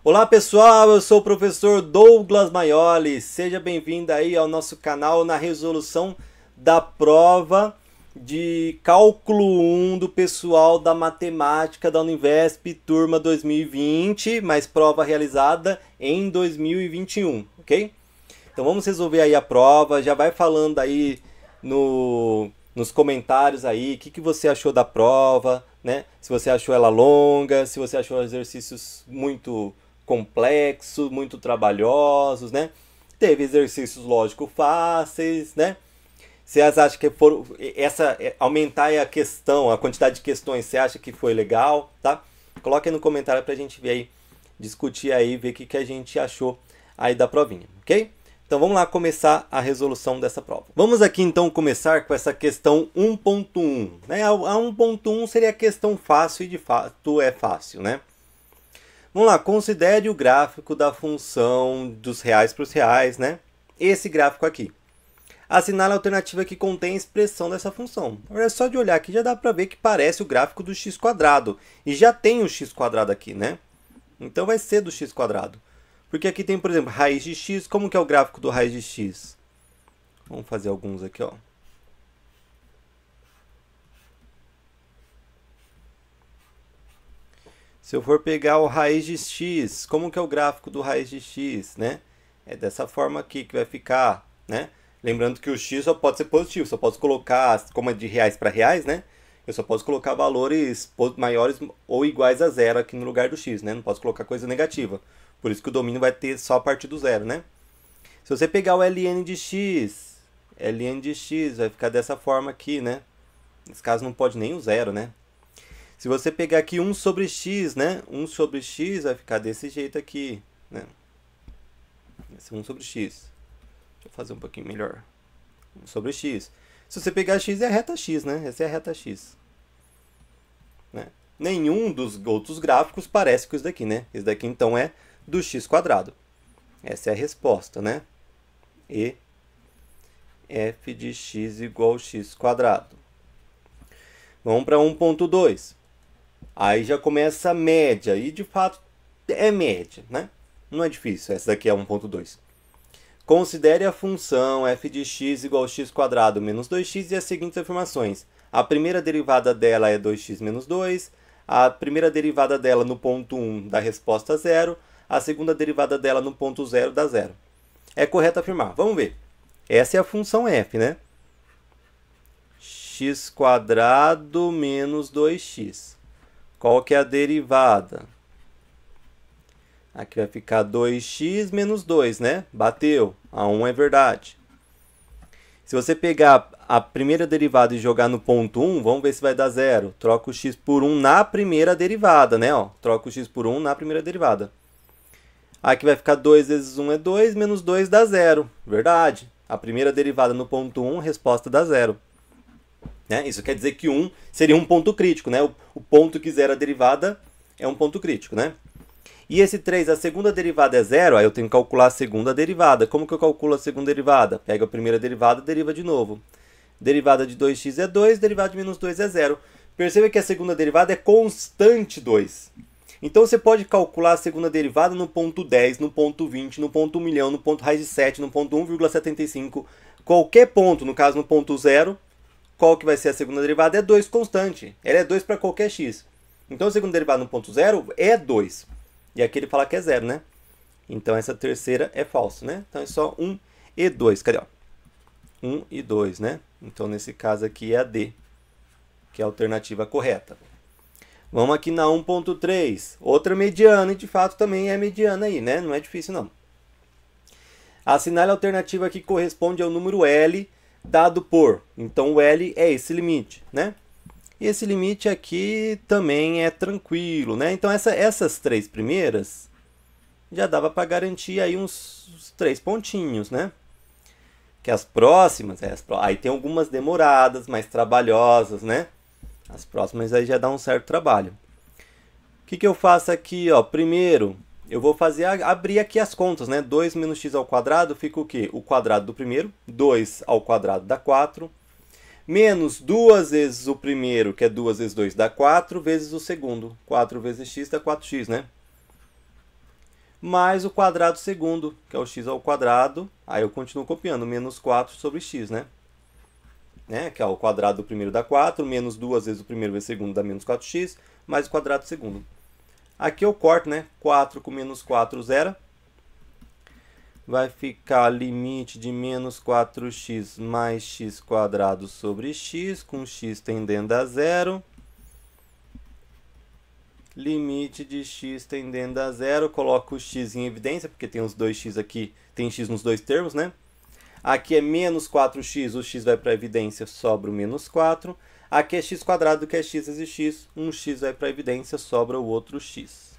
Olá pessoal, eu sou o professor Douglas Maioli, seja bem-vindo aí ao nosso canal na resolução da prova de cálculo 1 do pessoal da matemática da Univesp, turma 2020, mas prova realizada em 2021, ok? Então vamos resolver aí a prova, já vai falando aí nos comentários aí o que você achou da prova, né? Se você achou ela longa, se você achou exercícios muito complexos, muito trabalhosos, né? Teve exercícios lógicos fáceis, né? Você acha que aumentar a questão, a quantidade de questões, você acha que foi legal, tá? Coloque aí no comentário pra gente ver aí, discutir aí, ver o que a gente achou aí da provinha, ok? Então vamos lá começar a resolução dessa prova. Vamos aqui então começar com essa questão 1.1, né? A 1.1 seria a questão fácil e de fato é fácil, né? Vamos lá, considere o gráfico da função dos reais para os reais, né? Esse gráfico aqui. Assinale a alternativa que contém a expressão dessa função. Agora, só de olhar aqui já dá para ver que parece o gráfico do x². E já tem o x² aqui, né? Então vai ser do x². Porque aqui tem, por exemplo, raiz de x. Como que é o gráfico do raiz de x? Vamos fazer alguns aqui, ó. Se eu for pegar o raiz de x, como que é o gráfico do raiz de x, né? É dessa forma aqui que vai ficar, né? Lembrando que o x só pode ser positivo, só posso colocar, como é de reais para reais, né? Eu só posso colocar valores maiores ou iguais a zero aqui no lugar do x, né? Não posso colocar coisa negativa. Por isso que o domínio vai ter só a partir do zero, né? Se você pegar o ln de x vai ficar dessa forma aqui, né? Nesse caso não pode nem o zero, né? Se você pegar aqui 1 sobre x, né? 1 sobre x vai ficar desse jeito aqui, né? Esse 1 sobre x. Deixa eu fazer um pouquinho melhor. 1 sobre x. Se você pegar x, é a reta x, né? Essa é a reta x. Né? Nenhum dos outros gráficos parece com isso daqui, né? Esse daqui, então, é do x². Essa é a resposta, né? E f de x igual a x². Vamos para 1.2. Aí já começa a média. E, de fato, é média, né? Não é difícil. Essa daqui é 1.2. Considere a função f de x igual a x² menos 2x e as seguintes afirmações. A primeira derivada dela é 2x menos 2. A primeira derivada dela no ponto 1 dá resposta 0. A segunda derivada dela no ponto 0 dá 0. É correto afirmar. Vamos ver. Essa é a função f, né? x² menos 2x. Qual que é a derivada? Aqui vai ficar 2x menos 2, né? Bateu. A 1 é verdade. Se você pegar a primeira derivada e jogar no ponto 1, vamos ver se vai dar 0. Troca o x por 1 na primeira derivada, né? Ó, troca o x por 1 na primeira derivada. Aqui vai ficar 2 vezes 1 é 2, menos 2 dá 0. Verdade. A primeira derivada no ponto 1, resposta dá 0. Né? Isso quer dizer que 1 seria um ponto crítico, né? O ponto que zera a derivada é um ponto crítico, né? E esse 3, a segunda derivada é 0, aí eu tenho que calcular a segunda derivada. Como que eu calculo a segunda derivada? Pego a primeira derivada e deriva de novo. Derivada de 2x é 2, derivada de menos 2 é 0. Perceba que a segunda derivada é constante 2. Então você pode calcular a segunda derivada no ponto 10, no ponto 20, no ponto 1 milhão, no ponto raiz de 7, no ponto 1,75. Qualquer ponto, no caso no ponto 0, qual que vai ser a segunda derivada? É 2 constante. Ela é 2 para qualquer x. Então a segunda derivada no ponto 0 é 2. E aqui ele fala que é 0, né? Então essa terceira é falso, né? Então é só 1 e 2. Cadê? Ó? 1 e 2, né? Então nesse caso aqui é a D, que é a alternativa correta. Vamos aqui na 1.3. Outra mediana, e de fato também é mediana aí, né? Não é difícil não. Assinale a alternativa que corresponde ao número L dado por. Então o L é esse limite, né? E esse limite aqui também é tranquilo, né? Então essas três primeiras já dava para garantir aí uns 3 pontinhos, né? Que as próximas, aí tem algumas demoradas, mais trabalhosas, né? As próximas aí já dá um certo trabalho. O que eu faço aqui, ó? Primeiro, eu vou abrir aqui as contas, né? 2 menos x ao quadrado fica o quê? O quadrado do primeiro, 2 ao quadrado dá 4. Menos 2 vezes o primeiro, que é 2 vezes 2, dá 4, vezes o segundo. 4 vezes x dá 4x, né? mais o quadrado segundo, que é o x ao quadrado. Aí eu continuo copiando, menos 4 sobre x, né? Que é o quadrado do primeiro dá 4, menos 2 vezes o primeiro vezes o segundo dá menos 4x, mais o quadrado do segundo. Aqui eu corto, né? 4 com menos 4, zero. Vai ficar limite de menos 4x mais x quadrado sobre x, com x tendendo a zero. Limite de x tendendo a zero, coloco o x em evidência, porque tem os 2x aqui, tem x nos dois termos, né? Aqui é menos 4x, o x vai para a evidência, sobra o menos 4. Aqui é x quadrado, que é x vezes x, um x vai para a evidência, sobra o outro x.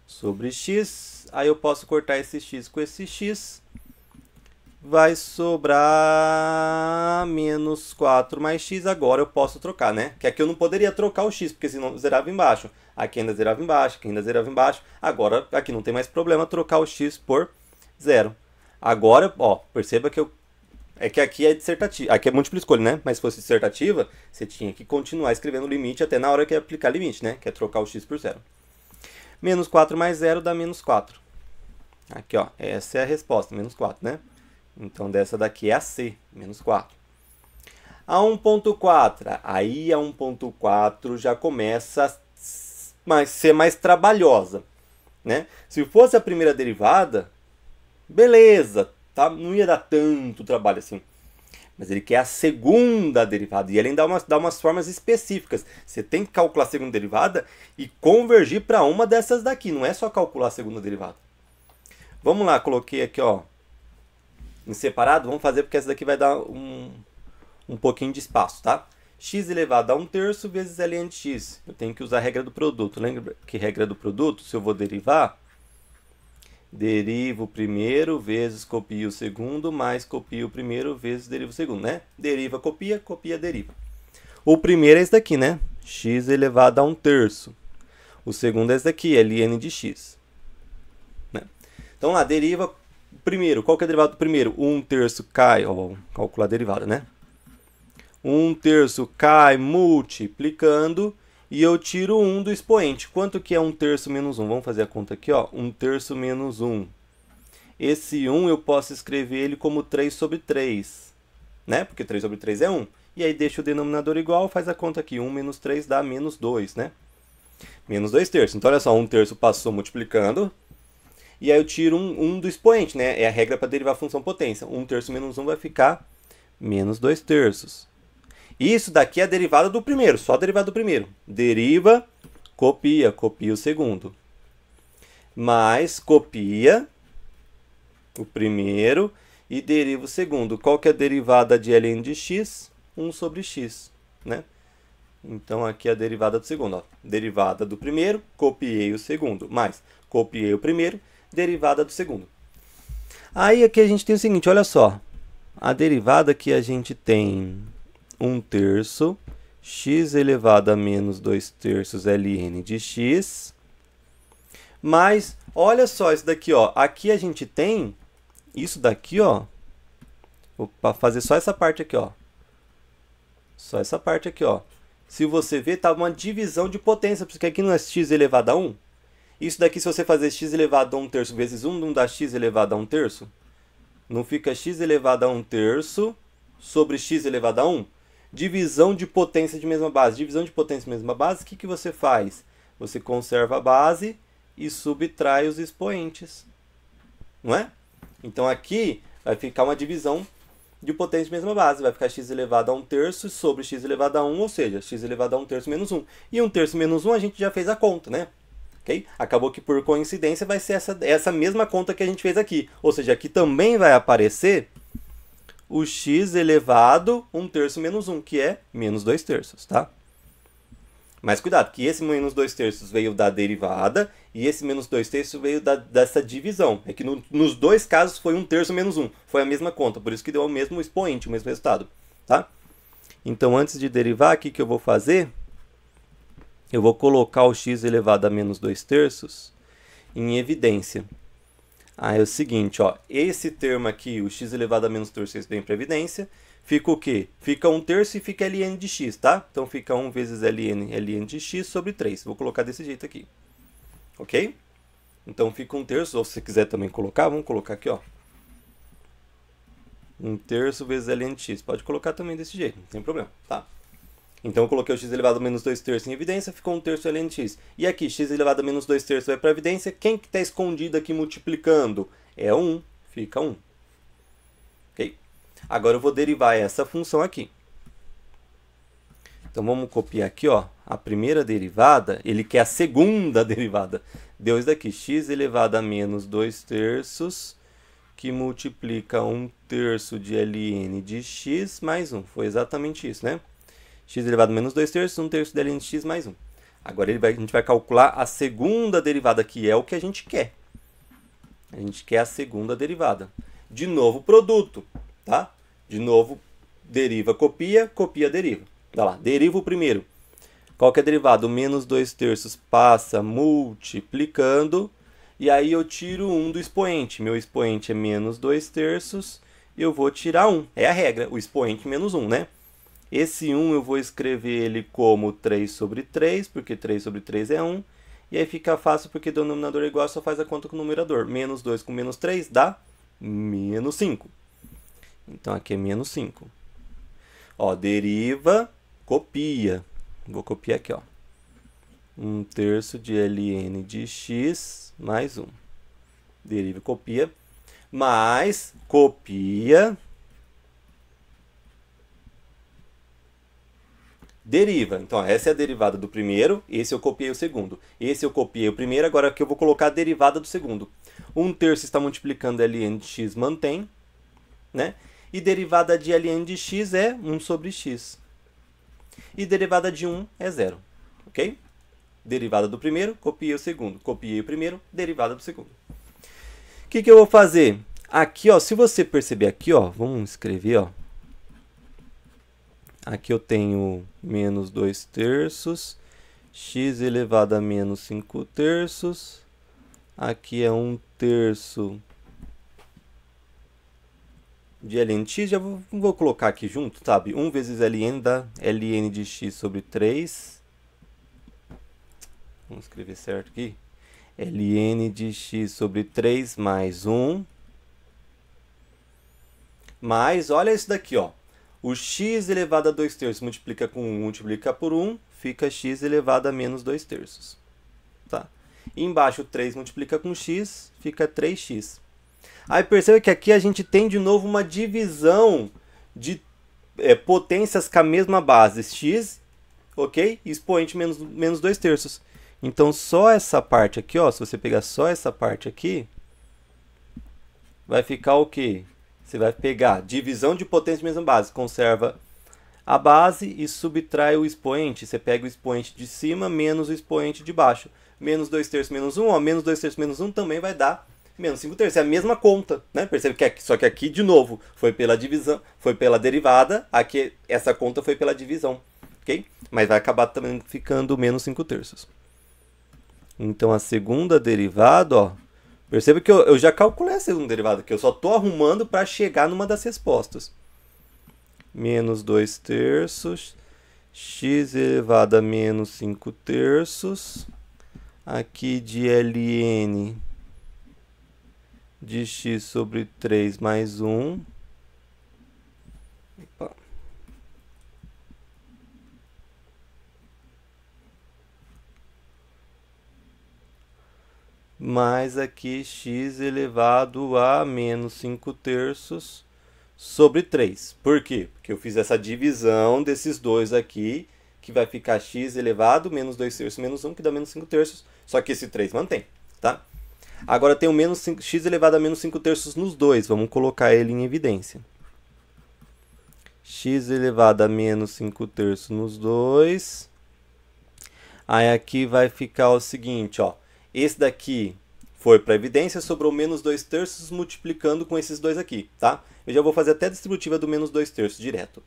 Sobre x, aí eu posso cortar esse x com esse x. Vai sobrar menos 4 mais x, agora eu posso trocar, né? Que aqui eu não poderia trocar o x, porque senão zerava embaixo. Aqui ainda zerava embaixo, aqui ainda zerava embaixo. Agora, aqui não tem mais problema trocar o x por zero. Agora, ó, perceba que é que aqui é dissertativa, aqui é múltipla escolha, né? Mas se fosse dissertativa, você tinha que continuar escrevendo o limite até na hora que ia aplicar limite, né? Que é trocar o x por zero. Menos 4 mais 0 dá menos 4. Aqui, ó, essa é a resposta, menos 4, né? Então, dessa daqui é a C, menos 4. A 1.4, aí a 1.4 já começa a ser mais trabalhosa, né? Se fosse a primeira derivada, beleza, tá? Não ia dar tanto trabalho assim. Mas ele quer a segunda derivada. E ele ainda dá umas formas específicas. Você tem que calcular a segunda derivada e convergir para uma dessas daqui. Não é só calcular a segunda derivada. Vamos lá, coloquei aqui, ó, em separado. Vamos fazer porque essa daqui vai dar um pouquinho de espaço, tá? X elevado a 1/3 vezes ln de x. Eu tenho que usar a regra do produto. Lembra que regra do produto, se eu vou derivar, derivo o primeiro vezes copio o segundo, mais copio o primeiro vezes derivo o segundo, né? Deriva, copia, copia, deriva. O primeiro é esse daqui, né? X elevado a 1/3. O segundo é esse daqui, ln de x. Né? Então lá, deriva o primeiro. Qual que é a derivada do primeiro? 1/3 cai, ó, vamos calcular a derivada, né? 1/3 cai multiplicando. E eu tiro 1 do expoente. Quanto que é 1/3 menos 1? Vamos fazer a conta aqui, ó. 1/3 menos 1. Esse 1 eu posso escrever ele como 3 sobre 3. Né? Porque 3 sobre 3 é 1. E aí deixa o denominador igual, faz a conta aqui. 1 menos 3 dá menos 2, né? Menos 2/3. Então, olha só, 1/3 passou multiplicando. E aí eu tiro 1 do expoente, né? É a regra para derivar a função potência. 1/3 menos 1 vai ficar menos 2/3. Isso daqui é a derivada do primeiro, só a derivada do primeiro. Deriva, copia, copia o segundo. Mais copia o primeiro e deriva o segundo. Qual que é a derivada de ln de x? 1 sobre x, né? Então, aqui é a derivada do segundo. Ó. Derivada do primeiro, copiei o segundo. Mais copiei o primeiro, derivada do segundo. Aí, aqui a gente tem o seguinte, olha só. A derivada que a gente tem 1/3 x elevado a menos 2/3 ln de x. Mas, olha só isso daqui, ó. Aqui a gente tem isso daqui, ó. Vou fazer só essa parte aqui, ó. Só essa parte aqui, ó. Se você ver, tá uma divisão de potência, porque aqui não é x elevado a 1. Isso daqui, se você fazer x elevado a 1/3 vezes 1, não dá x elevado a 1/3? Não fica x elevado a 1/3 sobre x elevado a 1? Divisão de potência de mesma base. Divisão de potência de mesma base, o que você faz? Você conserva a base e subtrai os expoentes. Não é? Então aqui vai ficar uma divisão de potência de mesma base. Vai ficar x elevado a 1/3 sobre x elevado a 1, ou seja, x elevado a 1/3 menos 1. E 1/3 menos 1 a gente já fez a conta, né? Okay? Acabou que por coincidência vai ser essa mesma conta que a gente fez aqui. Ou seja, aqui também vai aparecer o x elevado 1/3 menos 1, que é menos 2/3, tá? Mas cuidado, que esse menos 2/3 veio da derivada e esse menos 2/3 veio dessa divisão. É que nos dois casos foi 1/3 menos 1. Foi a mesma conta, por isso que deu o mesmo expoente, o mesmo resultado, tá? Então, antes de derivar, o que eu vou fazer? Eu vou colocar o x elevado a menos 2/3 em evidência. Aí é o seguinte, ó, esse termo aqui, o x elevado a menos 2/3 vem para evidência, fica o quê? Fica 1/3 e fica ln de x, tá? Então fica 1 vezes ln de x sobre 3. Vou colocar desse jeito aqui, ok? Então fica 1/3, ou se você quiser também colocar, vamos colocar aqui, ó. 1/3 vezes ln de x. Pode colocar também desse jeito, não tem problema, tá? Então eu coloquei o x elevado a menos 2/3 em evidência, ficou 1/3 ln de x. E aqui, x elevado a menos 2/3 vai para a evidência. Quem que está escondido aqui multiplicando? É 1, fica 1. Ok? Agora eu vou derivar essa função aqui. Então vamos copiar aqui, ó, a primeira derivada, ele quer a segunda derivada. Deu isso daqui, x elevado a menos 2/3, que multiplica 1/3 de ln de x mais 1. Foi exatamente isso, né? X elevado a menos 2/3, 1/3 de ln de x mais 1. Agora a gente vai calcular a segunda derivada, que é o que a gente quer. A gente quer a segunda derivada. De novo, produto, tá? De novo, deriva, copia, copia, deriva. Tá lá, deriva o primeiro. Qual que é a derivada? O menos 2/3 passa multiplicando, e aí eu tiro 1 do expoente. Meu expoente é menos 2/3, eu vou tirar 1. É a regra, o expoente menos 1, né? Esse 1 eu vou escrever ele como 3/3, porque 3/3 é 1. E aí fica fácil, porque denominador é igual, só faz a conta com o numerador. Menos 2 com menos 3 dá menos 5. Então aqui é menos 5. Ó, deriva, copia. Vou copiar aqui, ó. 1/3 de ln de x mais 1. Deriva e copia. Mais copia. Deriva. Então, essa é a derivada do primeiro. Esse eu copiei o segundo. Esse eu copiei o primeiro. Agora aqui eu vou colocar a derivada do segundo. 1/3 está multiplicando ln de x, mantém. Né? E derivada de ln de x é 1 sobre x. E derivada de 1 é 0. Ok? Derivada do primeiro, copiei o segundo. Copiei o primeiro, derivada do segundo. O que eu vou fazer? Aqui, ó, se você perceber aqui, ó, vamos escrever, ó. Aqui eu tenho menos 2/3, x elevado a menos 5/3. Aqui é 1/3 de ln de x, já vou colocar aqui junto, sabe? 1 vezes ln dá ln de x sobre 3. Vamos escrever certo aqui. ln de x sobre 3 mais 1. Mais, olha isso daqui, ó. O x elevado a 2/3 multiplica com 1, multiplica por 1, fica x elevado a menos 2/3. Tá? E embaixo 3 multiplica com x, fica 3x. Aí perceba que aqui a gente tem de novo uma divisão de potências com a mesma base, x, ok? Expoente menos 2/3. Então só essa parte aqui, ó, se você pegar só essa parte aqui, vai ficar o quê? Você vai pegar divisão de potência de mesma base, conserva a base e subtrai o expoente. Você pega o expoente de cima menos o expoente de baixo. Menos 2/3 menos 1, ó, menos 2/3 menos 1 também vai dar menos 5/3. É a mesma conta, né? Percebe que aqui, só que aqui, de novo, foi pela divisão, foi pela derivada, aqui essa conta foi pela divisão, ok? Mas vai acabar também ficando menos 5/3. Então a segunda derivada, ó, perceba que eu já calculei a segunda derivada, que eu só estou arrumando para chegar numa das respostas. Menos 2/3, x elevado a menos 5/3, aqui de ln de x sobre 3 mais 1. Opa. Mais aqui x elevado a menos 5/3 sobre 3. Por quê? Porque eu fiz essa divisão desses dois aqui, que vai ficar x elevado, menos 2/3 menos 1, que dá menos 5/3. Só que esse 3 mantém, tá? Agora tem o menos 5, x elevado a menos 5/3 nos dois. Vamos colocar ele em evidência. X elevado a menos 5/3 nos dois. Aí aqui vai ficar o seguinte, ó. Esse daqui foi para a evidência, sobrou menos 2/3 multiplicando com esses dois aqui, tá? Eu já vou fazer até a distributiva do menos 2/3 direto.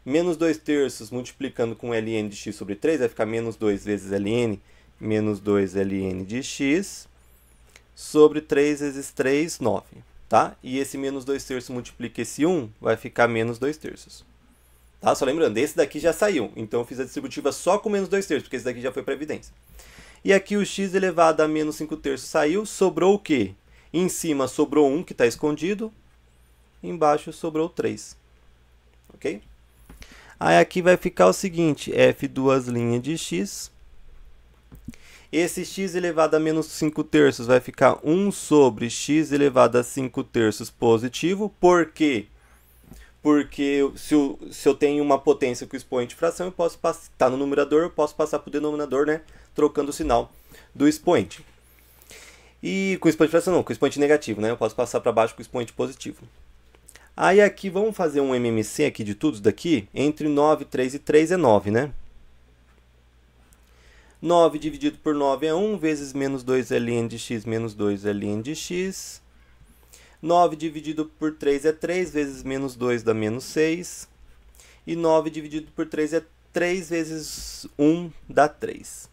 Menos 2/3 multiplicando com ln de x sobre 3, vai ficar menos 2 vezes ln, menos 2 ln de x, sobre 3 vezes 3, 9, tá? E esse menos 2/3 multiplica esse 1, vai ficar menos 2/3. Tá? Só lembrando, esse daqui já saiu, então eu fiz a distributiva só com menos 2/3, porque esse daqui já foi para a evidência. E aqui o x elevado a menos 5/3 saiu, sobrou o quê? Em cima sobrou 1, que está escondido, embaixo sobrou 3. Ok? Aí aqui vai ficar o seguinte, f duas linhas de x. Esse x elevado a menos 5/3 vai ficar 1 sobre x elevado a 5/3 positivo. Por quê? Porque se eu tenho uma potência com expoente fração, eu posso passar, tá no numerador, eu posso passar para o denominador, né? Trocando o sinal do expoente. E com expoente fração não, com expoente negativo, né? Eu posso passar para baixo com expoente positivo. Aí aqui, vamos fazer um MMC aqui de tudo daqui. Entre 9, 3 e 3 é 9, né? 9 dividido por 9 é 1, vezes menos 2 ln de x, menos 2 ln de x. 9 dividido por 3 é 3, vezes menos 2 dá menos 6. E 9 dividido por 3 é 3, vezes 1 dá 3.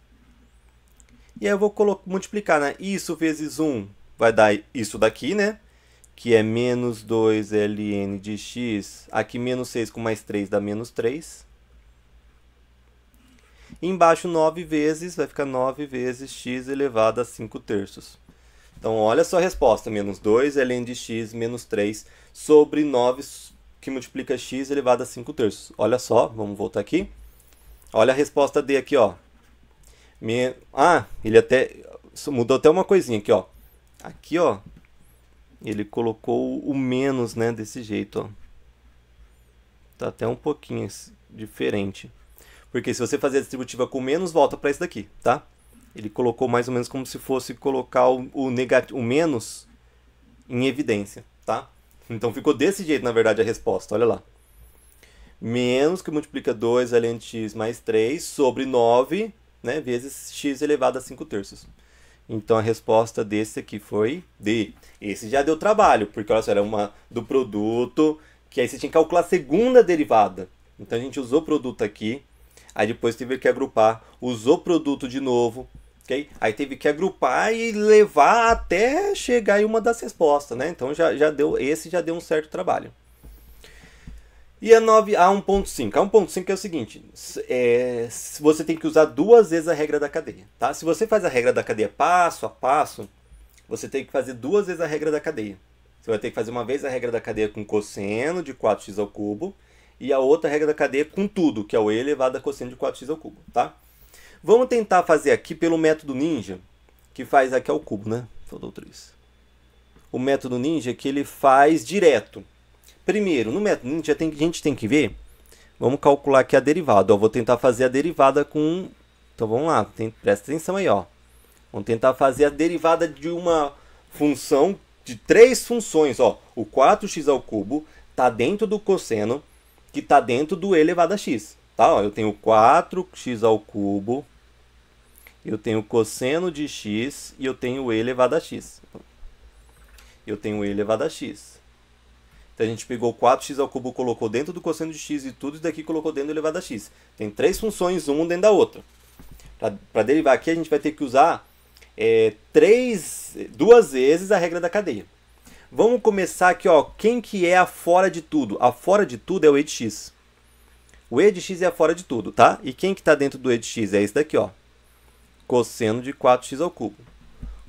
E aí eu vou multiplicar, né? Isso vezes 1 vai dar isso daqui, né? Que é menos 2 ln de x. Aqui menos 6 com mais 3 dá menos 3. Embaixo 9 vezes, vai ficar 9 vezes x elevado a 5/3. Então, olha só a resposta, menos 2 ln de x menos 3 sobre 9, que multiplica x elevado a 5/3. Olha só, vamos voltar aqui. Olha a resposta D aqui, ó. Ele até mudou até uma coisinha aqui, ó. Aqui, ó, ele colocou o menos, né, desse jeito, ó. Tá até um pouquinho diferente. Porque se você fazer a distributiva com menos, volta para isso daqui, tá? Ele colocou mais ou menos como se fosse colocar o menos em evidência, tá? Então ficou desse jeito, na verdade, a resposta, olha lá. Menos que multiplica 2 ln de x mais 3 sobre 9, né, vezes x elevado a 5/3. Então a resposta desse aqui foi D. Esse já deu trabalho, porque olha só, era uma do produto, que aí você tinha que calcular a segunda derivada. Então a gente usou o produto aqui, aí depois teve que agrupar, usou o produto de novo, ok? Aí teve que agrupar e levar até chegar em uma das respostas, né? Então esse já deu um certo trabalho. E a 1.5? A 1.5 é o seguinte, você tem que usar duas vezes a regra da cadeia, tá? Se você faz a regra da cadeia passo a passo, você tem que fazer duas vezes a regra da cadeia. Você vai ter que fazer uma vez a regra da cadeia com cosseno de 4x ao cubo e a outra regra da cadeia com tudo, que é o e elevado a cosseno de 4x ao cubo, tá? Vamos tentar fazer aqui pelo método ninja, que faz aqui ao cubo, né? Faltou 3. O método ninja é que ele faz direto. Primeiro, no método ninja a gente tem que ver, vamos calcular aqui a derivada. Ó, vou tentar fazer a derivada com... Então vamos lá, presta atenção aí, ó. Vamos tentar fazer a derivada de uma função, de três funções, ó. O 4x ao cubo está dentro do cosseno, que está dentro do e elevado a x. Tá? Ó, eu tenho 4x ao cubo, eu tenho cosseno de x e eu tenho o e elevado a x. Eu tenho o e elevado a x. Então a gente pegou 4x ao cubo, colocou dentro do cosseno de x e tudo, e daqui colocou dentro do elevado a x. Tem três funções, uma dentro da outra. Para derivar aqui, a gente vai ter que usar duas vezes a regra da cadeia. Vamos começar aqui, ó, quem que é a fora de tudo? A fora de tudo é o e de x. O e de x é a fora de tudo, tá? E quem que está dentro do e de x? É esse daqui, ó. Cosseno de 4x ao cubo.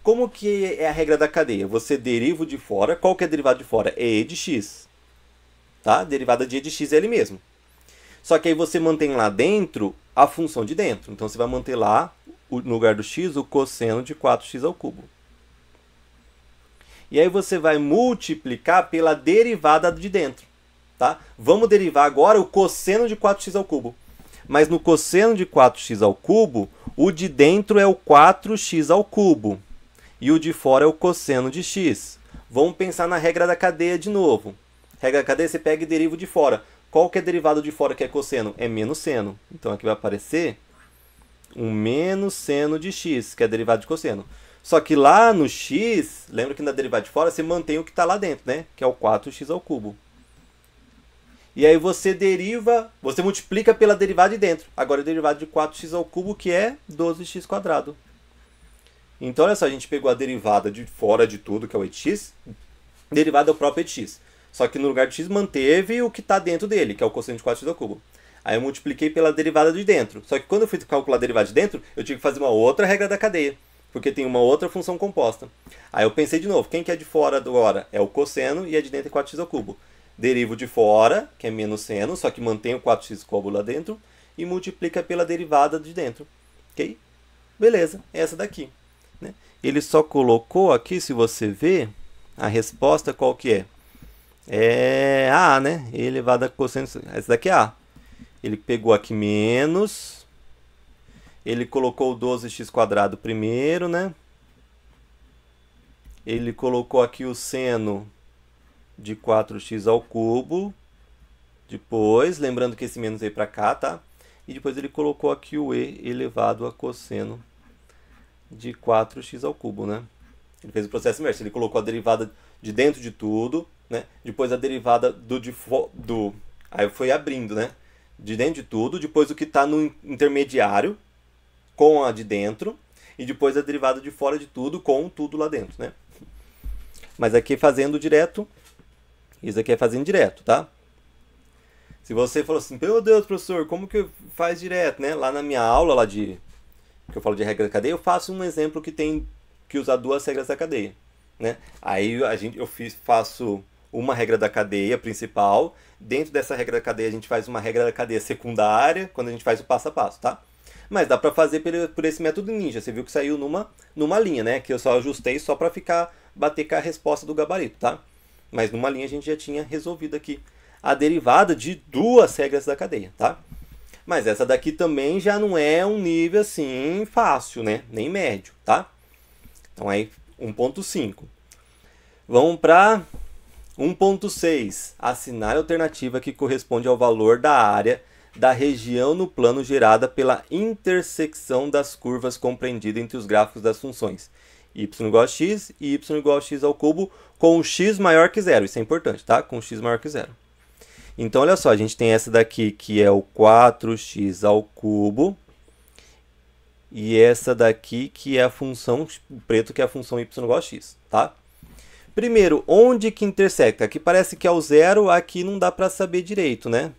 Como que é a regra da cadeia? Você deriva o de fora. Qual que é a derivada de fora? É e de x. Tá? A derivada de e de x é ele mesmo. Só que aí você mantém lá dentro a função de dentro. Então você vai manter lá, no lugar do x, o cosseno de 4x ao cubo. E aí você vai multiplicar pela derivada de dentro. Tá? Vamos derivar agora o cosseno de 4x ao cubo. Mas no cosseno de 4x ao cubo, o de dentro é o 4x ao cubo. E o de fora é o cosseno de x. Vamos pensar na regra da cadeia de novo. Regra da cadeia, você pega e deriva o de fora. Qual que é a derivada de fora que é cosseno? É menos seno. Então aqui vai aparecer um menos seno de x, que é a derivada de cosseno. Só que lá no x, lembra que na derivada de fora você mantém o que está lá dentro, né? Que é o 4x ao cubo. E aí você deriva, você multiplica pela derivada de dentro. Agora a derivada de 4x ao cubo, que é 12x². Então, olha só, a gente pegou a derivada de fora de tudo, que é o e de x, derivada é o próprio e de x. Só que no lugar de x manteve o que está dentro dele, que é o cosseno de 4x ao cubo. Aí eu multipliquei pela derivada de dentro. Só que quando eu fui calcular a derivada de dentro, eu tive que fazer uma outra regra da cadeia, porque tem uma outra função composta. Aí eu pensei de novo, quem que é de fora agora? É o cosseno e a de dentro é 4x ao cubo. Derivo de fora, que é menos seno, só que mantém o 4x cubo lá dentro, e multiplica pela derivada de dentro. Ok? Beleza, é essa daqui. Né? Ele só colocou aqui, se você ver, a resposta qual que é? É A, né? E elevado a cosseno. Essa daqui é A. Ele pegou aqui menos. Ele colocou o 12x² primeiro, né? Ele colocou aqui o seno de 4x ao cubo. Depois, lembrando que esse menos veio para cá, tá? E depois ele colocou aqui o E elevado a cosseno de 4x ao cubo, né? Ele fez o processo inverso. Ele colocou a derivada de dentro de tudo, né? Depois a derivada aí foi abrindo, né? De dentro de tudo, depois o que está no intermediário com a de dentro e depois a derivada de fora de tudo com tudo lá dentro, né? Mas aqui fazendo direto, isso aqui é fazendo direto, tá? Se você falou assim, meu Deus, professor, como que faz direto, né? Lá na minha aula lá que eu falo de regra da cadeia, eu faço um exemplo que tem que usar duas regras da cadeia, né? Aí eu faço uma regra da cadeia principal. Dentro dessa regra da cadeia a gente faz uma regra da cadeia secundária, quando a gente faz o passo a passo, tá? Mas dá pra fazer por esse método ninja. Você viu que saiu numa linha, né? Que eu só ajustei só pra bater com a resposta do gabarito, tá? Mas numa linha a gente já tinha resolvido aqui a derivada de duas regras da cadeia, tá? Mas essa daqui também já não é um nível assim fácil, né? Nem médio, tá? Então aí 1.5. Vamos para 1.6. Assinar a alternativa que corresponde ao valor da área da região no plano gerada pela intersecção das curvas compreendida entre os gráficos das funções y igual a x e y igual a x ao cubo com o x maior que zero. Isso é importante, tá? Com o x maior que zero. Então, olha só, a gente tem essa daqui que é o 4x ao cubo e essa daqui que é a função preto, que é a função y igual a x, tá? Primeiro, onde que intersecta? Aqui parece que é o zero, aqui não dá para saber direito, né?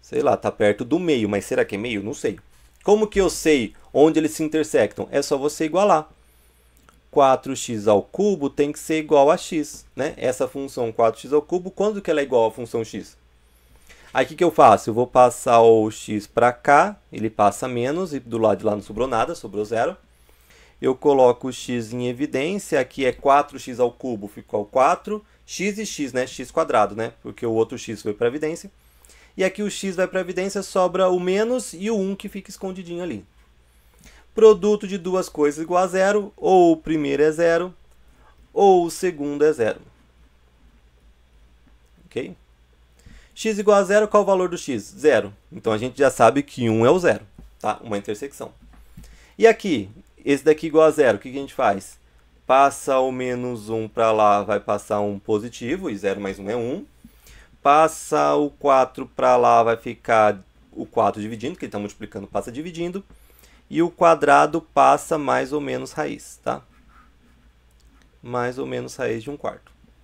Sei lá, tá perto do meio, mas será que é meio? Não sei. Como que eu sei onde eles se intersectam? É só você igualar. 4x ao cubo tem que ser igual a x, né? Essa função 4x ao cubo, quando que ela é igual à função x? Aí o que eu faço? Eu vou passar o x para cá, ele passa menos, e do lado de lá não sobrou nada, sobrou zero. Eu coloco o x em evidência, aqui é 4x ao cubo, ficou 4, x e x, né? x², né? Porque o outro x foi para evidência. E aqui o x vai para evidência, sobra o menos e o 1 que fica escondidinho ali. Produto de duas coisas igual a zero, ou o primeiro é zero, ou o segundo é zero. Ok? X igual a zero, qual o valor do x? Zero. Então a gente já sabe que 1 é o zero, tá? Uma intersecção. E aqui, esse daqui igual a zero, o que a gente faz? Passa o menos 1 para lá, vai passar um positivo, e 0 mais 1 é 1. Passa o 4 para lá, vai ficar o 4 dividindo, que ele está multiplicando, passa dividindo. E o quadrado passa mais ou menos raiz, tá? Mais ou menos raiz de 1/4.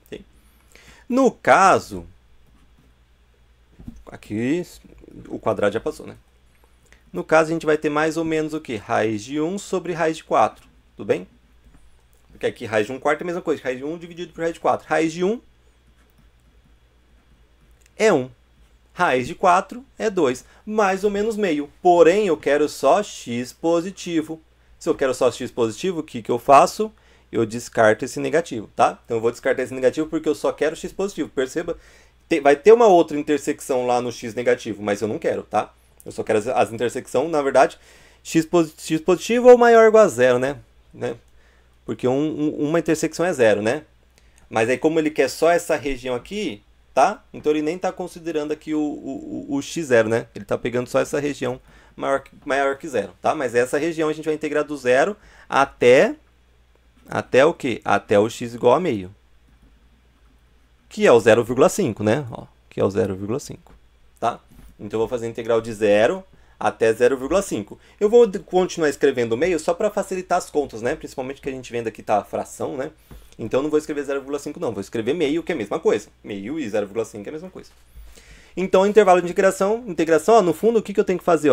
Okay? No caso, aqui o quadrado já passou, né? No caso, a gente vai ter mais ou menos o quê? Raiz de 1 sobre raiz de 4, tudo bem? Porque aqui raiz de 1/4 é a mesma coisa, raiz de 1 dividido por raiz de 4. Raiz de 1 é 1. Raiz de 4 é 2. Mais ou menos meio. Porém, eu quero só x positivo. Se eu quero só x positivo, o que eu faço? Eu descarto esse negativo, tá? Então, eu vou descartar esse negativo porque eu só quero x positivo. Perceba, vai ter uma outra intersecção lá no x negativo, mas eu não quero, tá? Eu só quero as intersecções, na verdade, x positivo ou maior ou igual a zero, né? Porque uma intersecção é zero, né? Mas aí, como ele quer só essa região aqui, tá? Então ele nem está considerando aqui o x0, né? Ele está pegando só essa região maior que zero, tá? Mas essa região a gente vai integrar do zero até o quê? Até o x igual a meio. Que é o 0,5, né? Ó, que é o 0,5, tá? Então eu vou fazer a integral de 0 até 0,5. Eu vou continuar escrevendo meio só para facilitar as contas, né? Principalmente que a gente vendo aqui tá a fração, né? Então, não vou escrever 0,5 não, vou escrever meio, que é a mesma coisa. Meio e 0,5 é a mesma coisa. Então, intervalo de integração, ó, no fundo, o que eu tenho que fazer?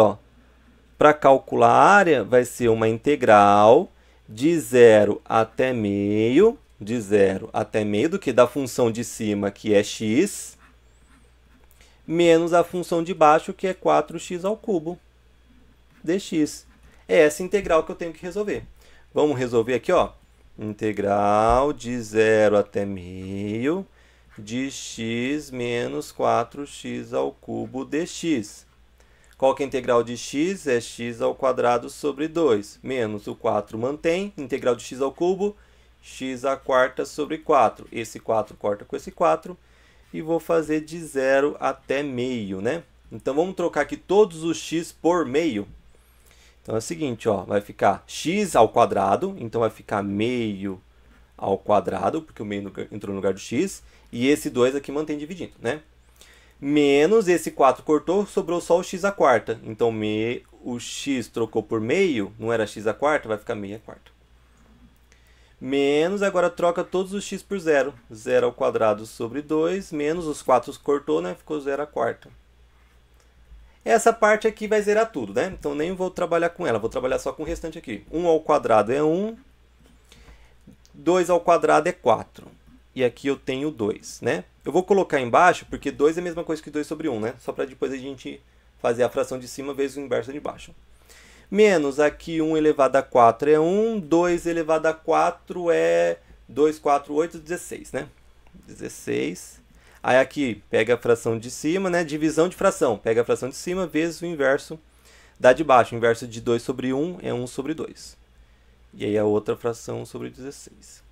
Para calcular a área, vai ser uma integral de 0 até meio, do que da função de cima, que é x, menos a função de baixo, que é 4x ao cubo dx. É essa integral que eu tenho que resolver. Vamos resolver aqui, ó. Integral de 0 até meio de x menos 4x ao cubo dx. Qual que é a integral de x? É x ao quadrado sobre 2. Menos o 4 mantém. Integral de x ao cubo, x à quarta sobre 4. Esse 4 corta com esse 4. E vou fazer de 0 até meio, né? Então, vamos trocar aqui todos os x por meio. Então, é o seguinte, ó, vai ficar x ao quadrado. Então, vai ficar meio ao quadrado, porque o meio entrou no lugar do x. E esse 2 aqui mantém dividindo, né? Menos esse 4 cortou, sobrou só o x à quarta. Então, o x trocou por meio, não era x à quarta, vai ficar meio à quarta. Menos, agora troca todos os x por 0. 0 ao quadrado sobre 2, menos os 4 cortou, né? Ficou 0 à quarta. Essa parte aqui vai zerar tudo, né? Então, nem vou trabalhar com ela, vou trabalhar só com o restante aqui. 1 ao quadrado é 1, 2 ao quadrado é 4. E aqui eu tenho 2, né? Eu vou colocar embaixo, porque 2 é a mesma coisa que 2 sobre 1, né? Só para depois a gente fazer a fração de cima vezes o inverso de baixo. Menos aqui 1 elevado a 4 é 1, 2 elevado a 4 é 2, 4, 8, 16, né? 16. Aí aqui pega a fração de cima, né? Divisão de fração. Pega a fração de cima vezes o inverso da de baixo. O inverso de 2 sobre 1 é 1 sobre 2. E aí a outra fração 1 sobre 16.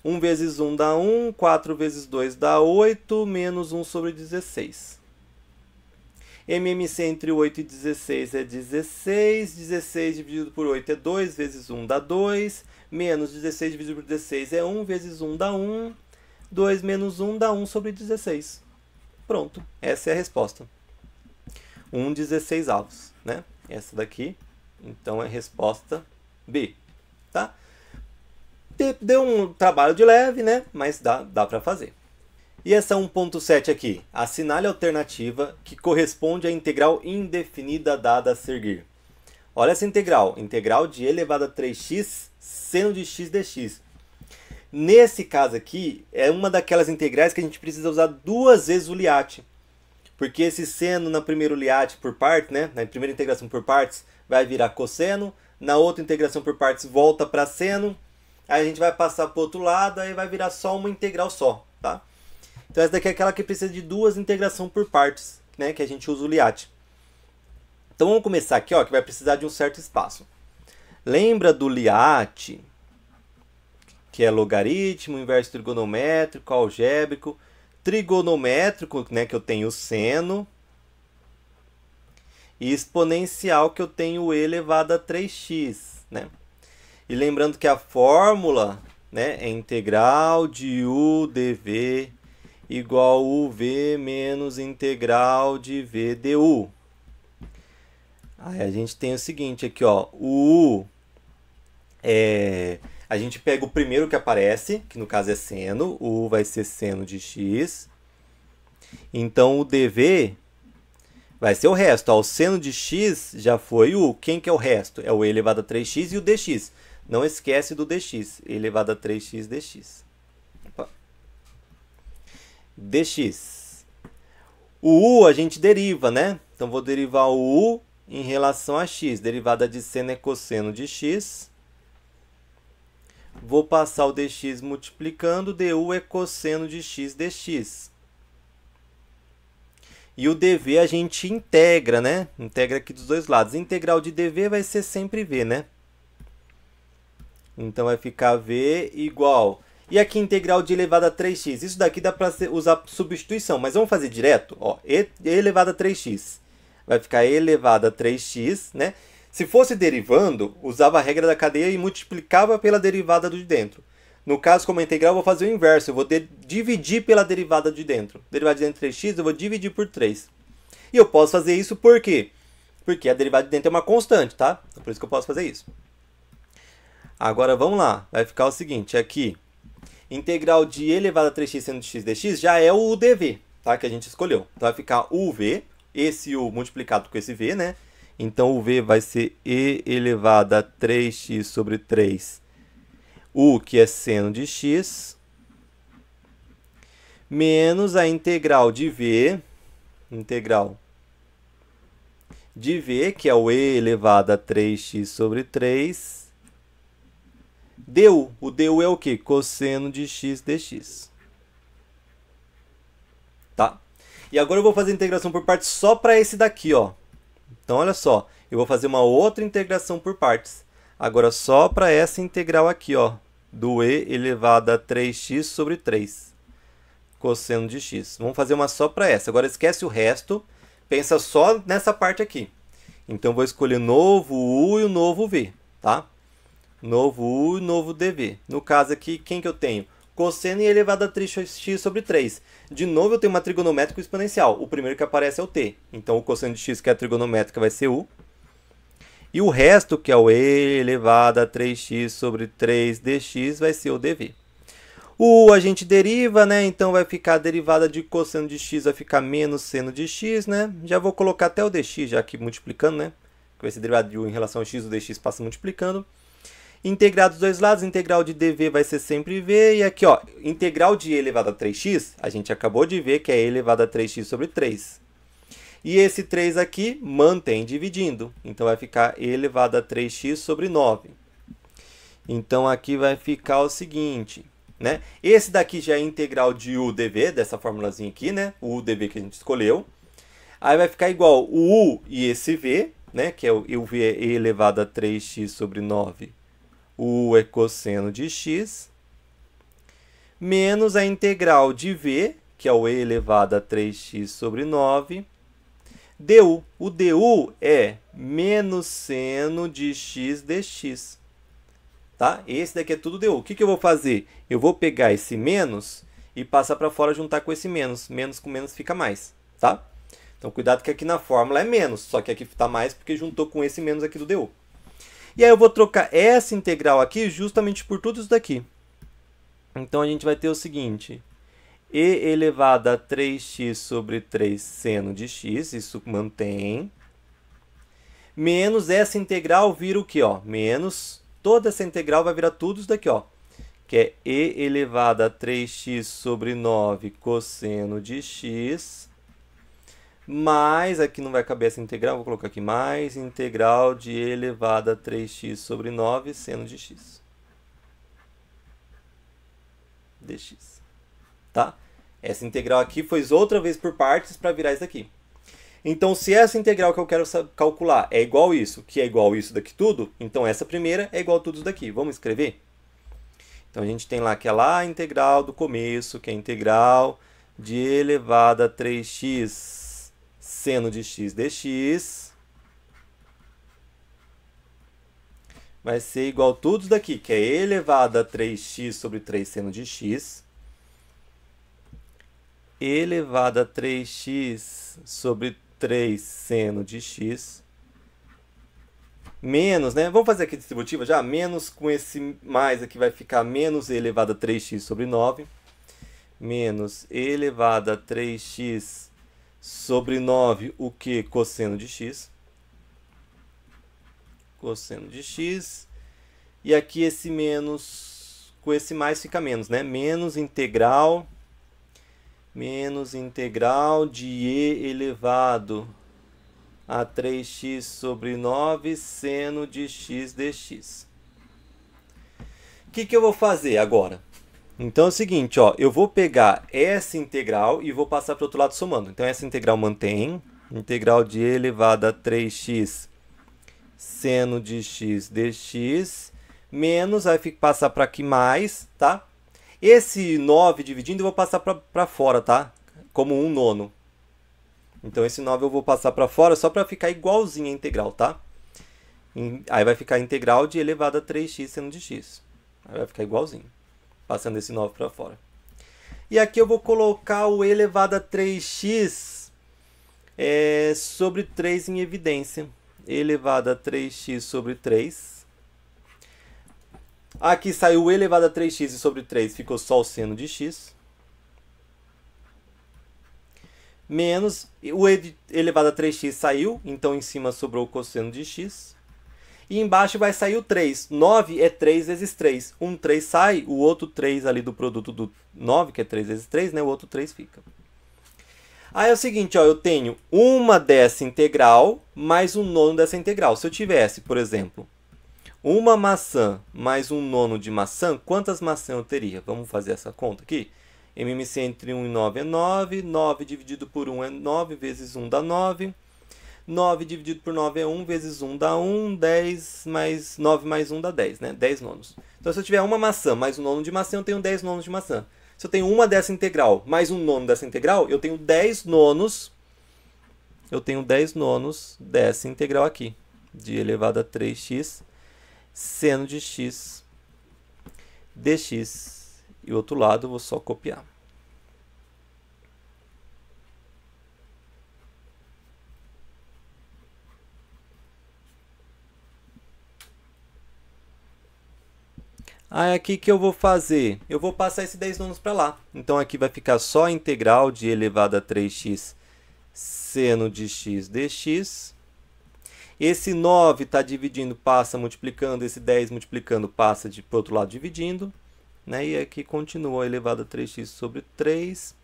1 vezes 1 dá 1, 4 vezes 2 dá 8, menos 1 sobre 16. MMC entre 8 e 16 é 16. 16 dividido por 8 é 2, vezes 1 dá 2. Menos 16 dividido por 16 é 1, vezes 1 dá 1. 2 menos 1 dá 1 sobre 16. Pronto, essa é a resposta. 1/16, né? Essa daqui, então, é a resposta B, tá? Deu um trabalho de leve, né? Mas dá para fazer. E essa 1.7 aqui? Assinale a alternativa que corresponde à integral indefinida dada a seguir. Olha essa integral. Integral de e elevado a 3x seno de x dx. Nesse caso aqui, é uma daquelas integrais que a gente precisa usar duas vezes o Liat. Porque esse seno na primeiro Liat por parte, né? Na primeira integração por partes, vai virar cosseno. Na outra integração por partes, volta para seno. Aí a gente vai passar para o outro lado, aí vai virar só uma integral só, tá? Então essa daqui é aquela que precisa de duas integrações por partes, né? Que a gente usa o Liat. Então vamos começar aqui, ó, que vai precisar de um certo espaço. Lembra do Liat, que é logaritmo, inverso trigonométrico, algébrico, trigonométrico, né, que eu tenho o seno, e exponencial, que eu tenho o e elevado a 3x, né? E lembrando que a fórmula, né, é integral de u dv igual a uv menos integral de v du. Aí a gente tem o seguinte aqui, ó, o u a gente pega o primeiro que aparece, que no caso é seno, o u vai ser seno de x. Então o dv vai ser o resto, ó, o seno de x já foi o u. Quem que é o resto? É o e elevado a 3x e o dx. Não esquece do dx, e elevado a 3x dx. Opa. Dx. O u a gente deriva, né? Então, vou derivar o u em relação a x. Derivada de seno é cosseno de x. Vou passar o dx multiplicando, du é cosseno de x dx. E o dv a gente integra, né? Integra aqui dos dois lados. Integral de dv vai ser sempre v, né? Então, vai ficar v igual... E aqui, integral de elevado a 3x. Isso daqui dá para usar substituição, mas vamos fazer direto. Ó, e elevado a 3x. Vai ficar e elevado a 3x, né? Se fosse derivando, usava a regra da cadeia e multiplicava pela derivada do de dentro. No caso, como é integral, eu vou fazer o inverso. Eu vou dividir pela derivada de dentro. Derivada de dentro de 3x, eu vou dividir por 3. E eu posso fazer isso por quê? Porque a derivada de dentro é uma constante, tá? É por isso que eu posso fazer isso. Agora, vamos lá. Vai ficar o seguinte, aqui. Integral de e elevado a 3x seno de x dx já é o dv, tá? Que a gente escolheu. Então vai ficar uv, esse u multiplicado com esse v, né? Então o v vai ser e elevado a 3x sobre 3, u, que é seno de x, menos a integral de v, que é o e elevado a 3x sobre 3, du. O du é o quê? Cosseno de x dx. Tá? E agora eu vou fazer a integração por partes só para esse daqui, ó. Então, olha só. Eu vou fazer uma outra integração por partes. Agora, só para essa integral aqui, ó. Do e elevado a 3x sobre 3. Cosseno de x. Vamos fazer uma só para essa. Agora, esquece o resto. Pensa só nessa parte aqui. Então, vou escolher novo u e o novo v, tá? Novo u e novo dv. No caso aqui, quem que eu tenho? Cosseno e elevado a 3x sobre 3. De novo, eu tenho uma trigonométrica exponencial. O primeiro que aparece é o t. Então, o cosseno de x, que é a trigonométrica, vai ser u. E o resto, que é o e elevado a 3x sobre 3 dx, vai ser o dv. O a gente deriva, né? Então, vai ficar a derivada de cosseno de x, vai ficar menos seno de x, né? Já vou colocar até o dx, já aqui multiplicando, né? Que vai ser derivada de u em relação ao x, o dx passa multiplicando. Integrar dos dois lados, integral de dv vai ser sempre v. E aqui, ó, integral de e elevado a 3x, a gente acabou de ver que é e elevado a 3x sobre 3. E esse 3 aqui mantém dividindo. Então, vai ficar e elevado a 3x sobre 9. Então, aqui vai ficar o seguinte, né? Esse daqui já é integral de u dv, dessa formulazinha aqui, né? O u dv que a gente escolheu. Aí vai ficar igual o u e esse v, né? Que é o v é e elevado a 3x sobre 9. O u é cosseno de x, menos a integral de v, que é o e elevado a 3x sobre 9, du. O du é menos seno de x dx. Tá? Esse daqui é tudo du. O que eu vou fazer? Eu vou pegar esse menos e passar para fora juntar com esse menos. Menos com menos fica mais. Tá? Então, cuidado que aqui na fórmula é menos, só que aqui está mais porque juntou com esse menos aqui do du. E aí eu vou trocar essa integral aqui justamente por tudo isso daqui. Então, a gente vai ter o seguinte. E elevado a 3x sobre 3 seno de x, isso mantém. Menos essa integral vira o quê? Ó? Menos, toda essa integral vai virar tudo isso daqui, ó. Que é e elevado a 3x sobre 9 cosseno de x. Mais, aqui não vai caber essa integral, vou colocar aqui, mais integral de e elevado a 3x sobre 9 seno de x. Dx. Tá? Essa integral aqui foi outra vez por partes para virar isso daqui. Então, se essa integral que eu quero calcular é igual isso, que é igual isso daqui tudo, então essa primeira é igual a tudo isso daqui. Vamos escrever? Então, a gente tem lá que é lá a integral do começo, que é a integral de e elevado a 3x seno de x dx vai ser igual a tudo isso daqui, que é e elevado a 3x sobre 3 seno de x, e elevado a 3x sobre 3 seno de x, menos, né? Vamos fazer aqui distributiva já? Menos com esse mais aqui vai ficar menos e elevado a 3x sobre 9, menos e elevado a 3x sobre 9, o que? Cosseno de x. Cosseno de x. E aqui esse menos, com esse mais fica menos, né? Menos integral de e elevado a 3x sobre 9 seno de x dx. O que eu vou fazer agora? Então é o seguinte, ó, eu vou pegar essa integral e vou passar para o outro lado somando. Então essa integral mantém, integral de e elevado a 3x seno de x dx, menos, vai passar para aqui mais, tá? Esse 9 dividindo eu vou passar para fora, tá? Como 1/9. Então esse 9 eu vou passar para fora só para ficar igualzinho a integral, tá? Aí vai ficar a integral de e elevado a 3x seno de x. Aí vai ficar igualzinho. Passando esse 9 para fora. E aqui eu vou colocar o e elevado a 3x sobre 3 em evidência. E elevado a 3x sobre 3. Aqui saiu o e elevado a 3x e sobre 3 ficou só o seno de x. menos, o e elevado a 3x saiu, então em cima sobrou o cosseno de x. E embaixo vai sair o 3. 9 é 3 vezes 3. Um 3 sai, o outro 3 ali do produto do 9, que é 3 vezes 3, né? O outro 3 fica. Aí é o seguinte, ó, eu tenho uma dessa integral mais um nono dessa integral. Se eu tivesse, por exemplo, uma maçã mais um nono de maçã, quantas maçãs eu teria? Vamos fazer essa conta aqui. MMC entre 1 e 9 é 9. 9 dividido por 1 é 9, vezes 1 dá 9. 9 dividido por 9 é 1, vezes 1 dá 1. 10 mais 9 mais 1 dá 10, né? 10 nonos. Então, se eu tiver uma maçã mais um nono de maçã, eu tenho 10 nonos de maçã. Se eu tenho uma dessa integral mais um nono dessa integral, eu tenho 10 nonos. Eu tenho 10 nonos dessa integral aqui, de elevado a 3x, seno de x dx. E o outro lado eu vou só copiar. Aí aqui que eu vou fazer? Eu vou passar esse 10 nonos para lá. Então aqui vai ficar só a integral de elevado a 3x seno de x dx. Esse 9 está dividindo, passa multiplicando. Esse 10 multiplicando, passa para o outro lado dividindo. Né? E aqui continua elevado a 3x sobre 3.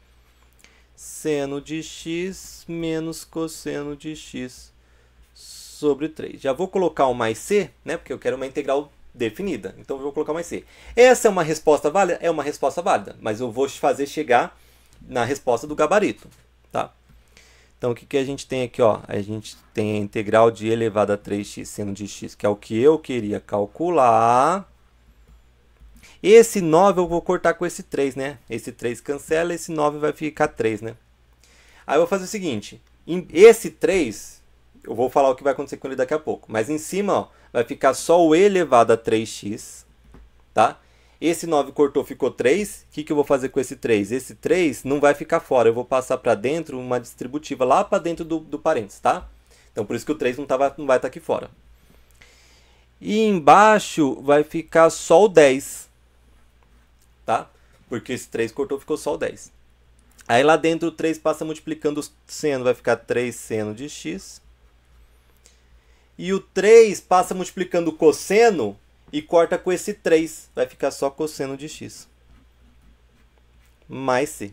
Seno de x menos cosseno de x sobre 3. Já vou colocar o mais c, né? Porque eu quero uma integral definida. Então, eu vou colocar mais c. Essa é uma resposta válida? É uma resposta válida. Mas eu vou fazer chegar na resposta do gabarito. Tá? Então, o que a gente tem aqui? Ó? A gente tem a integral de elevado a 3x seno de x, que é o que eu queria calcular. Esse 9 eu vou cortar com esse 3, né? Esse 3 cancela, esse 9 vai ficar 3, né? Aí eu vou fazer o seguinte. Esse 3, eu vou falar o que vai acontecer com ele daqui a pouco. Mas em cima, ó, vai ficar só o elevado a 3x, tá? Esse 9 cortou, ficou 3. O que eu vou fazer com esse 3? Esse 3 não vai ficar fora. Eu vou passar para dentro uma distributiva lá para dentro do parênteses, tá? Então, por isso que o 3 não vai estar aqui fora. E embaixo vai ficar só o 10. Tá? Porque esse 3 cortou, ficou só o 10. Aí lá dentro o 3 passa multiplicando o seno, vai ficar 3 seno de x. E o 3 passa multiplicando o cosseno e corta com esse 3. Vai ficar só cosseno de x. Mais c.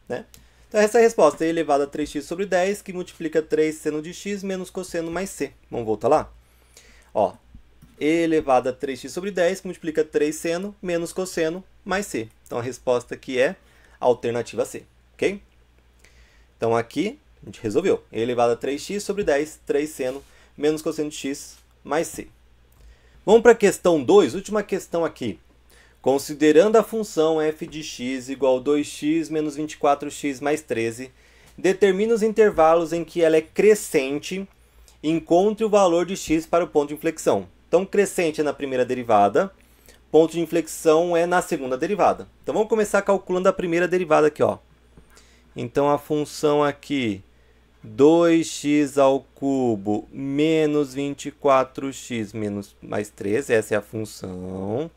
Né? Então essa é a resposta. E elevado a 3x sobre 10, que multiplica 3 seno de x menos cosseno mais c. Vamos voltar lá? Ó. E elevado a 3x sobre 10, que multiplica 3 seno menos cosseno mais c. Então, a resposta aqui é a alternativa C. Ok? Então, aqui, a gente resolveu. E elevado a 3x sobre 10, 3 seno menos cosseno de x mais c. Vamos para a questão 2, última questão aqui. Considerando a função f de x igual a 2x menos 24x mais 13, determina os intervalos em que ela é crescente e encontre o valor de x para o ponto de inflexão. Então, crescente é na primeira derivada, ponto de inflexão é na segunda derivada. Então, vamos começar calculando a primeira derivada aqui, ó. Então, a função aqui, 2x ao cubo menos 24x menos mais 13, essa é a função.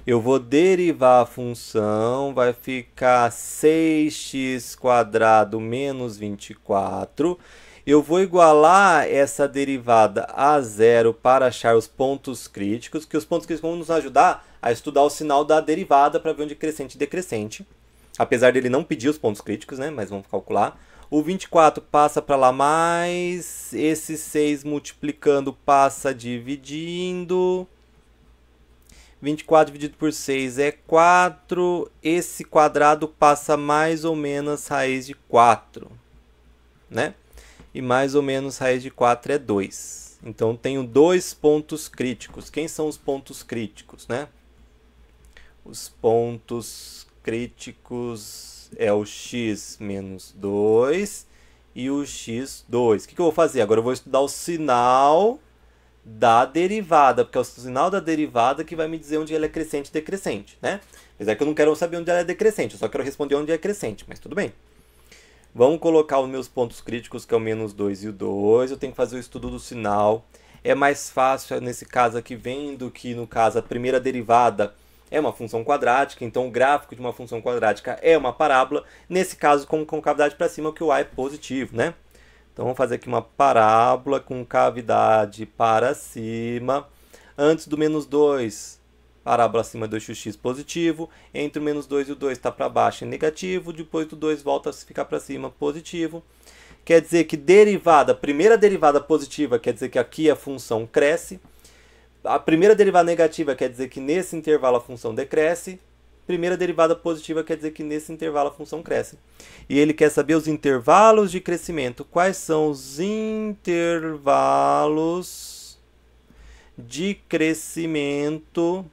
Eu vou derivar a função, vai ficar 6x quadrado menos 24. Eu vou igualar essa derivada a zero para achar os pontos críticos, que os pontos críticos vão nos ajudar a estudar o sinal da derivada para ver onde é crescente e decrescente. Apesar dele não pedir os pontos críticos, né? Mas vamos calcular. O 24 passa para lá mais, esse 6 multiplicando passa dividindo. 24 dividido por 6 é 4, esse quadrado passa mais ou menos raiz de 4, né? E mais ou menos raiz de 4 é 2. Então, tenho dois pontos críticos. Quem são os pontos críticos, né? Os pontos críticos é o x menos 2 e o x2. O que eu vou fazer? Agora eu vou estudar o sinal da derivada, porque é o sinal da derivada que vai me dizer onde ela é crescente e decrescente, né? Apesar que eu não quero saber onde ela é decrescente, eu só quero responder onde é crescente, mas tudo bem. Vamos colocar os meus pontos críticos, que é o menos 2 e o 2. Eu tenho que fazer o estudo do sinal. É mais fácil, nesse caso aqui, vendo que, no caso, a primeira derivada é uma função quadrática, então o gráfico de uma função quadrática é uma parábola. Nesse caso, com concavidade para cima, que o a é positivo, né? Então, vamos fazer aqui uma parábola com cavidade para cima. Antes do menos 2, parábola acima 2x positivo. Entre o menos 2 e o 2 está para baixo é negativo. Depois do 2 volta a ficar para cima positivo. Quer dizer que derivada, primeira derivada positiva, quer dizer que aqui a função cresce. A primeira derivada negativa quer dizer que nesse intervalo a função decresce. Primeira derivada positiva quer dizer que nesse intervalo a função cresce. E ele quer saber os intervalos de crescimento. Quais são os intervalos de crescimento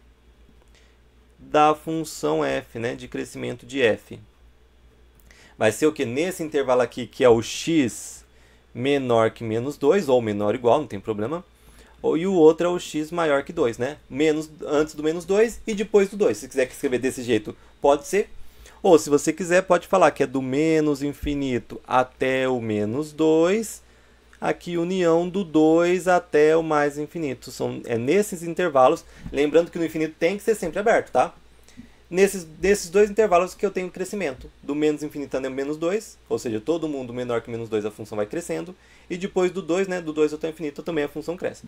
da função f, né? De crescimento de f. Vai ser o que? Nesse intervalo aqui, que é o x menor que menos 2, ou menor ou igual, não tem problema. E o outro é o x maior que 2, né? Antes do menos 2 e depois do 2. Se quiser escrever desse jeito, pode ser. Ou, se você quiser, pode falar que é do menos infinito até o menos 2. Aqui, união do 2 até o mais infinito. É nesses intervalos. Lembrando que no infinito tem que ser sempre aberto, tá? Nesses dois intervalos que eu tenho crescimento. Do menos infinito até o menos 2. Ou seja, todo mundo menor que menos 2, a função vai crescendo. E depois do 2, né? Do 2 até o infinito, também a função cresce.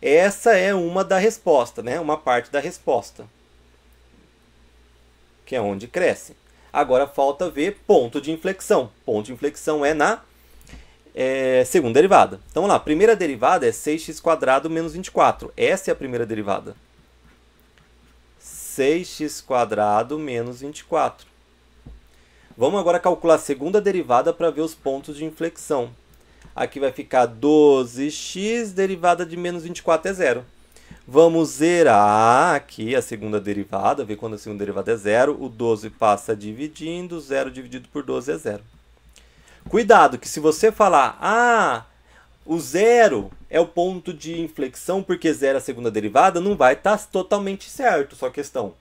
Essa é uma da resposta, né? Uma parte da resposta. Que é onde cresce. Agora falta ver ponto de inflexão. Ponto de inflexão é na segunda derivada. Então, vamos lá. A primeira derivada é 6x² menos 24. Essa é a primeira derivada. 6x² menos 24. Vamos agora calcular a segunda derivada para ver os pontos de inflexão. Aqui vai ficar 12x, derivada de menos 24 é zero. Vamos zerar aqui a segunda derivada, ver quando a segunda derivada é zero. O 12 passa dividindo, 0 dividido por 12 é zero. Cuidado, que se você falar, o zero é o ponto de inflexão porque zero é a segunda derivada, não vai estar totalmente certo sua questão,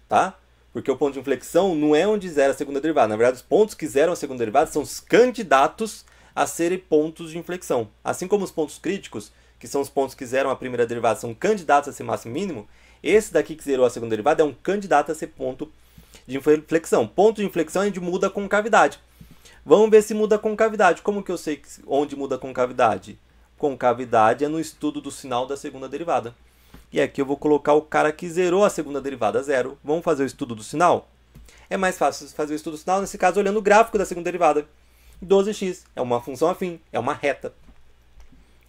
tá? Porque o ponto de inflexão não é onde zero é a segunda derivada. Na verdade, os pontos que zeram a segunda derivada são os candidatos a serem pontos de inflexão. Assim como os pontos críticos, que são os pontos que zeram a primeira derivada, são candidatos a ser máximo e mínimo, esse daqui que zerou a segunda derivada é um candidato a ser ponto de inflexão. Ponto de inflexão é onde muda a concavidade. Vamos ver se muda a concavidade. Como que eu sei onde muda a concavidade? Concavidade é no estudo do sinal da segunda derivada. E aqui eu vou colocar o cara que zerou a segunda derivada, zero. Vamos fazer o estudo do sinal? É mais fácil fazer o estudo do sinal, nesse caso, olhando o gráfico da segunda derivada. 12x é uma função afim, é uma reta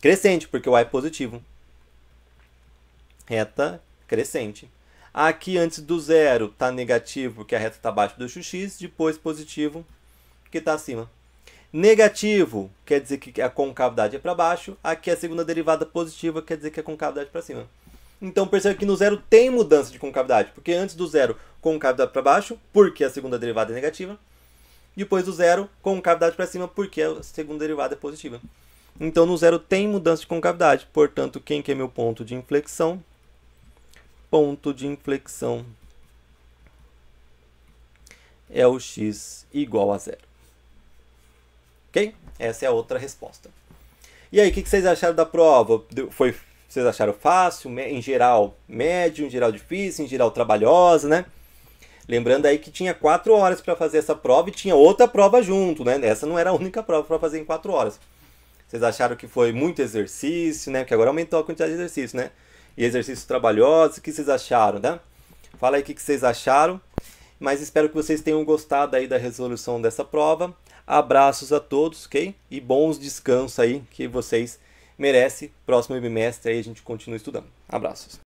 crescente, porque o a é positivo. Reta crescente. Aqui, antes do zero, está negativo, porque a reta está abaixo do x, depois positivo, que está acima. Negativo quer dizer que a concavidade é para baixo. Aqui a segunda derivada positiva quer dizer que a concavidade é para cima. Então perceba que no zero tem mudança de concavidade, porque antes do zero, concavidade para baixo, porque a segunda derivada é negativa. Depois do zero, concavidade para cima, porque a segunda derivada é positiva. Então no zero tem mudança de concavidade. Portanto, quem que é meu ponto de inflexão? Ponto de inflexão é o x igual a zero. Ok? Essa é a outra resposta. E aí, o que vocês acharam da prova? Vocês acharam fácil? Em geral, médio? Em geral, difícil? Em geral, trabalhosa, né? Lembrando aí que tinha 4 horas para fazer essa prova e tinha outra prova junto, né? Essa não era a única prova para fazer em 4 horas. Vocês acharam que foi muito exercício, né? Porque agora aumentou a quantidade de exercício, né? E exercícios trabalhosos, o que vocês acharam, né? Fala aí o que vocês acharam. Mas espero que vocês tenham gostado aí da resolução dessa prova. Abraços a todos, ok? E bons descansos aí que vocês merecem. Próximo bimestre aí a gente continua estudando. Abraços.